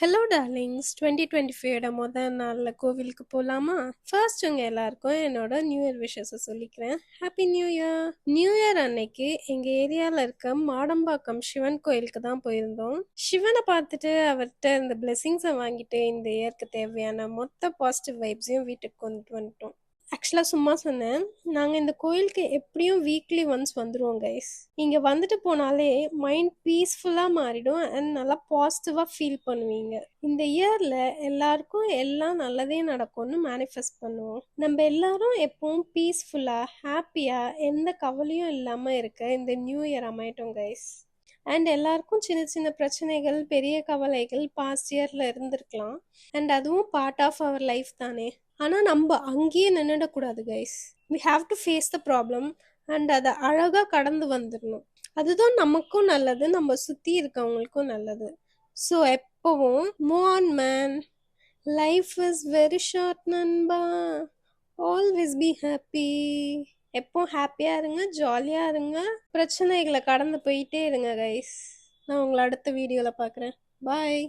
Hello darlings 2025 முதல் நாளில் கோவிலுக்கு போகலாமா? ஃபர்ஸ்ட் உங்கள் எல்லாருக்கும் என்னோட நியூ இயர் விஷஸை சொல்லிக்கிறேன். Happy new year. New year அன்னைக்கு எங்கள் ஏரியாவில் இருக்க மாடம்பாக்கம் சிவன் கோயிலுக்கு தான் போயிருந்தோம். சிவனை பார்த்துட்டு அவர்கிட்ட இந்த பிளெஸிங்ஸை வாங்கிட்டு இந்த இயருக்கு தேவையான மொத்த பாசிட்டிவ் வைப்ஸையும் வீட்டுக்கு கொண்டுட்டு வந்துட்டோம். ஆக்சுவலாக சும்மா சொன்னேன். நாங்கள் இந்த கோயிலுக்கு எப்படியும் வீக்லி ஒன்ஸ் வந்துடுவோம் கைஸ். இங்கே வந்துட்டு போனாலே மைண்ட் பீஸ்ஃபுல்லாக மாறிடும் அண்ட் நல்லா பாசிட்டிவாக ஃபீல் பண்ணுவீங்க. இந்த இயரில் எல்லாருக்கும் எல்லாம் நல்லதே நடக்கும்னு மேனிஃபெஸ்ட் பண்ணுவோம். நம்ம எல்லாரும் எப்பவும் பீஸ்ஃபுல்லாக ஹாப்பியாக எந்த கவலையும் இல்லாமல் இருக்க இந்த நியூ இயர் அமையட்டும் கைஸ். அண்ட் எல்லாருக்கும் சின்ன சின்ன பிரச்சனைகள் பெரிய கவலைகள் பாஸ்ட் இயரில் இருந்திருக்கலாம். அண்ட் அதுவும் பார்ட் ஆஃப் அவர் லைஃப் தானே. ஆனால் நம்ம அங்கேயே நின்றுடக்கூடாது guys. We have to face the problem and அதை அழகாக கடந்து வந்துடணும். அதுதான் நமக்கும் நல்லது, நம்ம சுற்றி இருக்கவங்களுக்கும் நல்லது. ஸோ எப்போவும் move on man. Life is very short நண்பா. Always be happy. எப்போ ஹாப்பியாக இருங்க, ஜாலியாக இருங்க, பிரச்சனைகளை கடந்து போயிட்டே இருங்க கைஸ். நான் உங்களை அடுத்த வீடியோவில் பார்க்குறேன். பாய்.